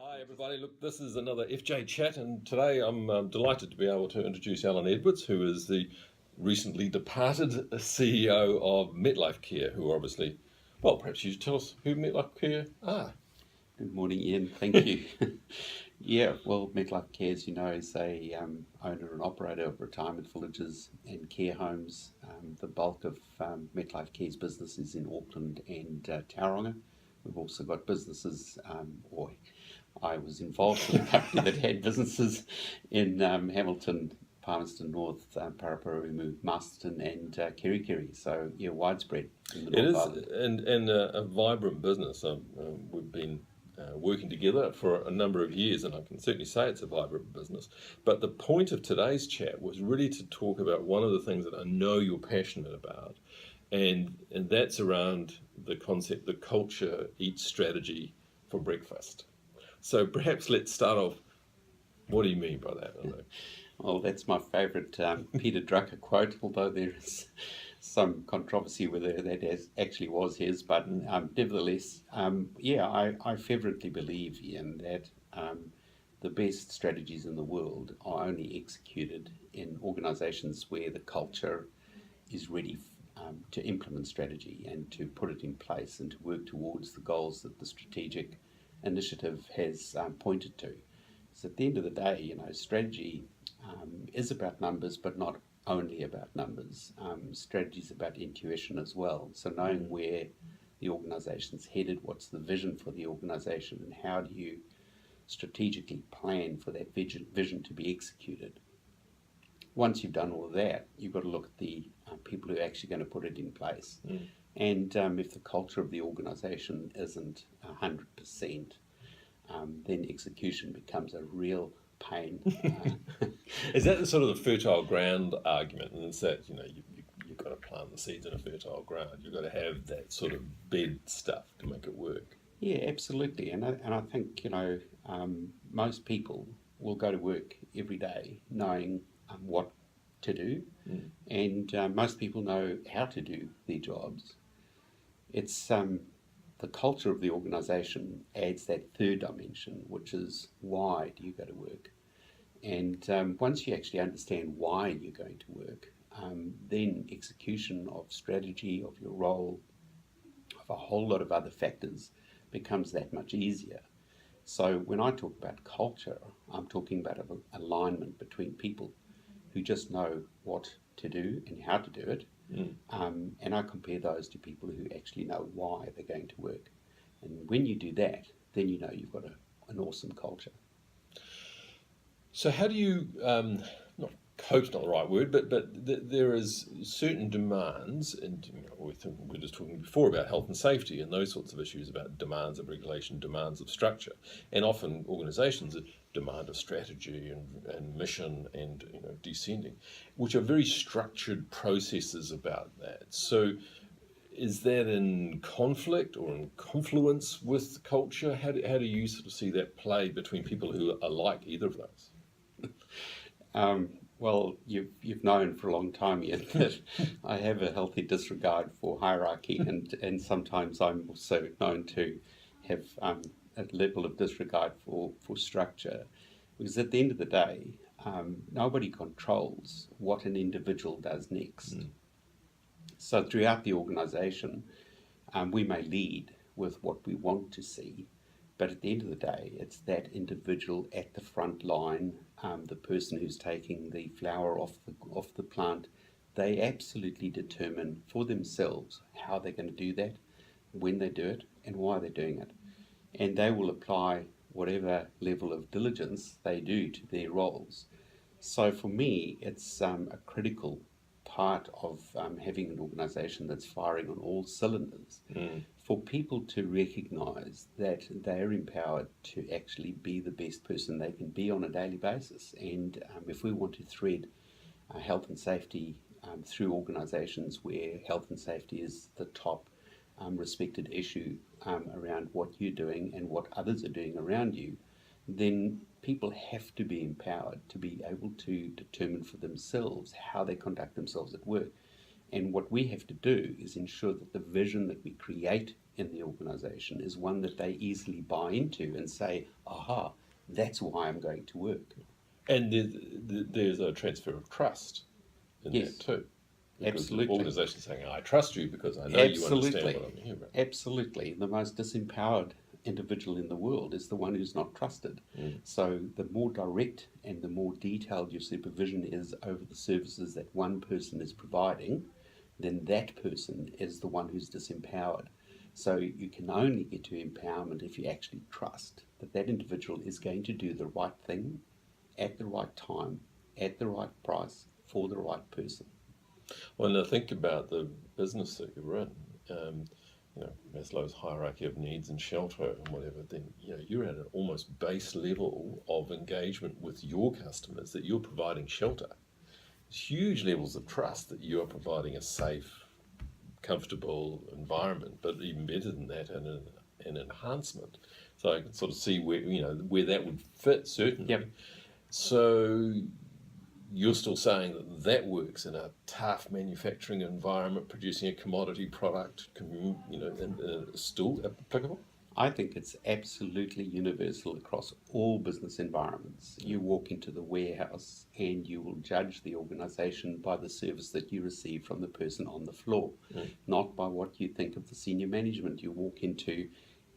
Hi everybody, look, this is another FJ chat, and today I'm delighted to be able to introduce Alan Edwards, who is the recently departed CEO of Metlifecare, who obviously, well, perhaps you should tell us who Metlifecare are. Good morning, Ian. Thank you. Yeah, well, Metlifecare, as you know, is a owner and operator of retirement villages and care homes. The bulk of Metlife business is in Auckland and Tauranga. We've also got businesses, or I was involved with a company that had businesses in Hamilton, Palmerston North, Paraparaumu, Masterton, and Kerikeri. So, yeah, widespread in the It North is, Island. and a vibrant business. We've been working together for a number of years, and I can certainly say it's a vibrant business. But the point of today's chat was really to talk about one of the things that I know you're passionate about, and that's around the concept that culture eats strategy for breakfast. So perhaps let's start off. What do you mean by that? I don't know. Well, that's my favourite Peter Drucker quote, although there is some controversy whether that actually was his. But nevertheless, yeah, I fervently believe, Ian, that the best strategies in the world are only executed in organisations where the culture is ready to implement strategy and to put it in place and to work towards the goals that the strategic initiative has pointed to. So at the end of the day, you know, strategy is about numbers, but not only about numbers. Strategy is about intuition as well. So knowing where the organisation's headed, what's the vision for the organisation, and how do you strategically plan for that vision to be executed. Once you've done all of that, you've got to look at the people who are actually going to put it in place. And if the culture of the organisation isn't 100%, then execution becomes a real pain. Is that the sort of the fertile ground argument? And it's that, you've got to plant the seeds in a fertile ground. You've got to have that sort of bed stuff to make it work. Yeah, absolutely. And I think, most people will go to work every day knowing what to do. And most people know how to do their jobs. It's the culture of the organisation adds that third dimension, which is why do you go to work? And once you actually understand why you're going to work, then execution of strategy, of your role, of a whole lot of other factors becomes that much easier. So when I talk about culture, I'm talking about alignment between people who just know what to do and how to do it. And I compare those to people who actually know why they're going to work. And when you do that, then you know you've got an awesome culture. So how do you, not cope's not the right word, but there is certain demands, and we were just talking before about health and safety and those sorts of issues, about demands of regulation, demands of structure, and often organisations demand of strategy and mission and descending, which are very structured processes about that. So is that in conflict or in confluence with culture? How do you sort of see that play between people who are like either of those? Well, you've known for a long time, Ian, that I have a healthy disregard for hierarchy, and sometimes I'm also known to have a level of disregard for structure, because at the end of the day, nobody controls what an individual does next. So throughout the organisation, we may lead with what we want to see, but at the end of the day, it's that individual at the front line, the person who's taking the flower off the plant. They absolutely determine for themselves how they're going to do that, when they do it, and why they're doing it. And they will apply whatever level of diligence they do to their roles. So for me, it's a critical part of having an organisation that's firing on all cylinders, for people to recognise that they're empowered to actually be the best person they can be on a daily basis. And if we want to thread health and safety through organisations where health and safety is the top respected issue around what you're doing and what others are doing around you, then people have to be empowered to be able to determine for themselves how they conduct themselves at work. And what we have to do is ensure that the vision that we create in the organisation is one that they easily buy into and say, aha, that's why I'm going to work. And there's a transfer of trust in Yes, that too. Because absolutely. the organisation's saying, I trust you because I know you understand what I'm here about. Absolutely. The most disempowered individual in the world is the one who's not trusted. So the more direct and the more detailed your supervision is over the services that one person is providing, then that person is the one who's disempowered. So you can only get to empowerment if you actually trust that that individual is going to do the right thing at the right time, at the right price, for the right person. When I think about the business that you're in, Maslow's hierarchy of needs and shelter and whatever, then you're at an almost base level of engagement with your customers that you're providing shelter. There's huge levels of trust that you are providing a safe, comfortable environment, but even better than that, an enhancement. So I can sort of see where that would fit, certainly. Yep. So you're still saying that works in a tough manufacturing environment, producing a commodity product, and still applicable? I think it's absolutely universal across all business environments. You walk into the warehouse and you will judge the organisation by the service that you receive from the person on the floor, not by what you think of the senior management. You walk into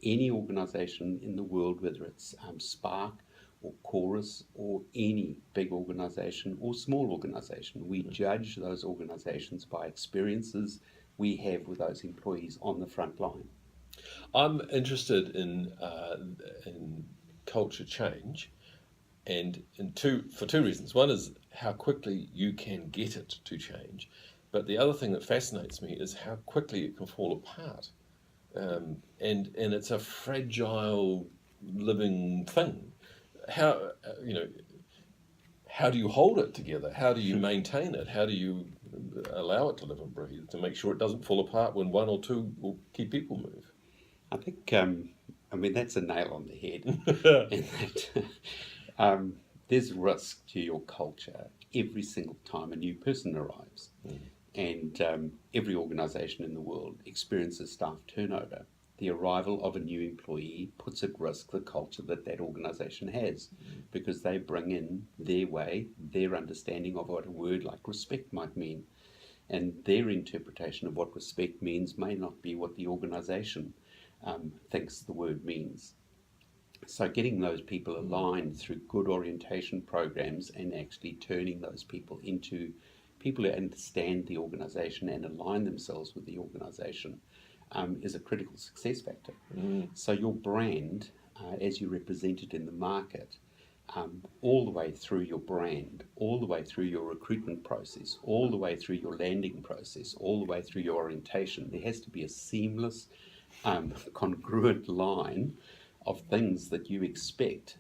any organisation in the world, whether it's Spark or Chorus or any big organisation or small organisation. We judge those organisations by experiences we have with those employees on the front line. I'm interested in culture change, and for two reasons. One is how quickly you can get it to change, but the other thing that fascinates me is how quickly it can fall apart, and it's a fragile, living thing. How do you hold it together? How do you maintain it? How do you allow it to live and breathe to make sure it doesn't fall apart when one or two or key people move? I think, that's a nail on the head. In that there's risk to your culture every single time a new person arrives. And every organisation in the world experiences staff turnover. The arrival of a new employee puts at risk the culture that organisation has, because they bring in their way, their understanding of what a word like respect might mean. And their interpretation of what respect means may not be what the organisation thinks the word means. So getting those people aligned through good orientation programs and actually turning those people into people who understand the organisation and align themselves with the organisation is a critical success factor. So your brand, as you represent it in the market, all the way through your brand, all the way through your recruitment process, all the way through your landing process, all the way through your orientation, there has to be a seamless, congruent line of things that you expect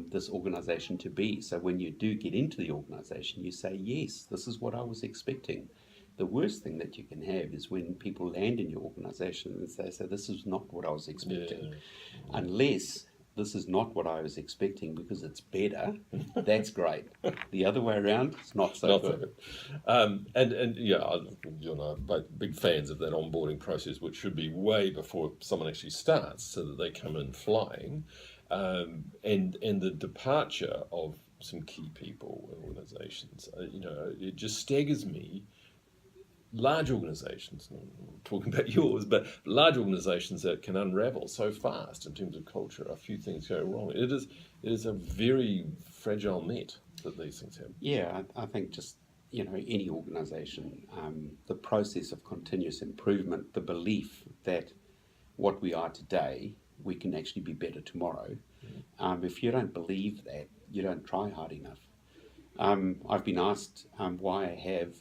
this organisation to be. So when you do get into the organisation, you say, yes, this is what I was expecting. The worst thing that you can have is when people land in your organisation and they say, this is not what I was expecting. Unless this is not what I was expecting because it's better, that's great. The other way around, it's not so good. You and I are both big fans of that onboarding process, which should be way before someone actually starts, so that they come in flying. And the departure of some key people in organisations, it just staggers me. Large organisations, not talking about yours, but large organisations that can unravel so fast in terms of culture, a few things go wrong. It is a very fragile net that these things happen. Yeah, I think just, any organisation, the process of continuous improvement, the belief that what we are today, we can actually be better tomorrow. If you don't believe that, you don't try hard enough. I've been asked why I have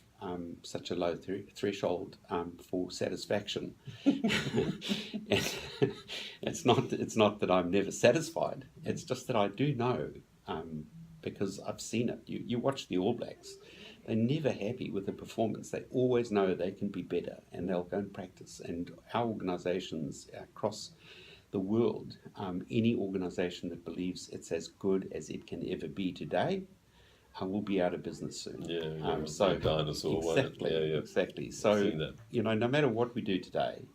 such a low threshold for satisfaction. And it's not that I'm never satisfied. It's just that I do know, because I've seen it. You watch the All Blacks. They're never happy with the performance. They always know they can be better, and they'll go and practice. And our organisations across the world, any organisation that believes it's as good as it can ever be today, will be out of business soon. So dinosaur. Exactly. So, no matter what we do today,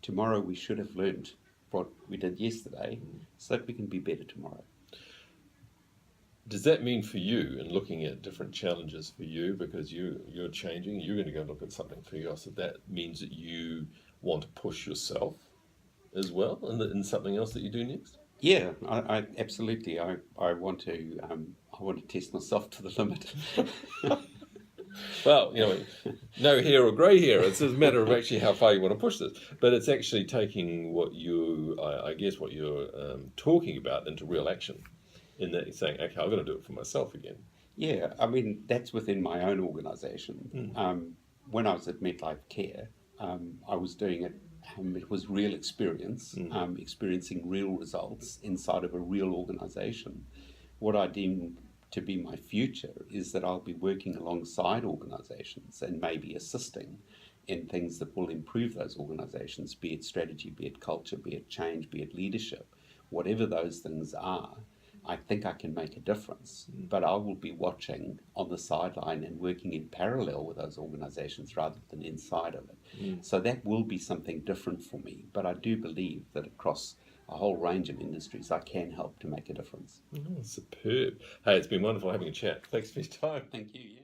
tomorrow we should have learned what we did yesterday so that we can be better tomorrow. Does that mean for you, in looking at different challenges for you, because you're changing, you're going to go look at something for yourself, that means that you want to push yourself as well in something else that you do next? Yeah, I absolutely. I want to test myself to the limit. Well, no hair or grey hair. It's a matter of actually how far you want to push this. But it's actually taking what I guess what you're talking about into real action. In that you're saying, okay, I've got to do it for myself again. Yeah, I mean, that's within my own organisation. When I was at Metlifecare, I was doing it. It was real experience, experiencing real results inside of a real organisation. What I deem to be my future is that I'll be working alongside organisations and maybe assisting in things that will improve those organisations, be it strategy, be it culture, be it change, be it leadership. Whatever those things are, I think I can make a difference, but I will be watching on the sideline and working in parallel with those organisations rather than inside of it. So that will be something different for me, but I do believe that across a whole range of industries I can help to make a difference. Superb. Hey, it's been wonderful having a chat. Thanks for your time. Thank you. Yeah.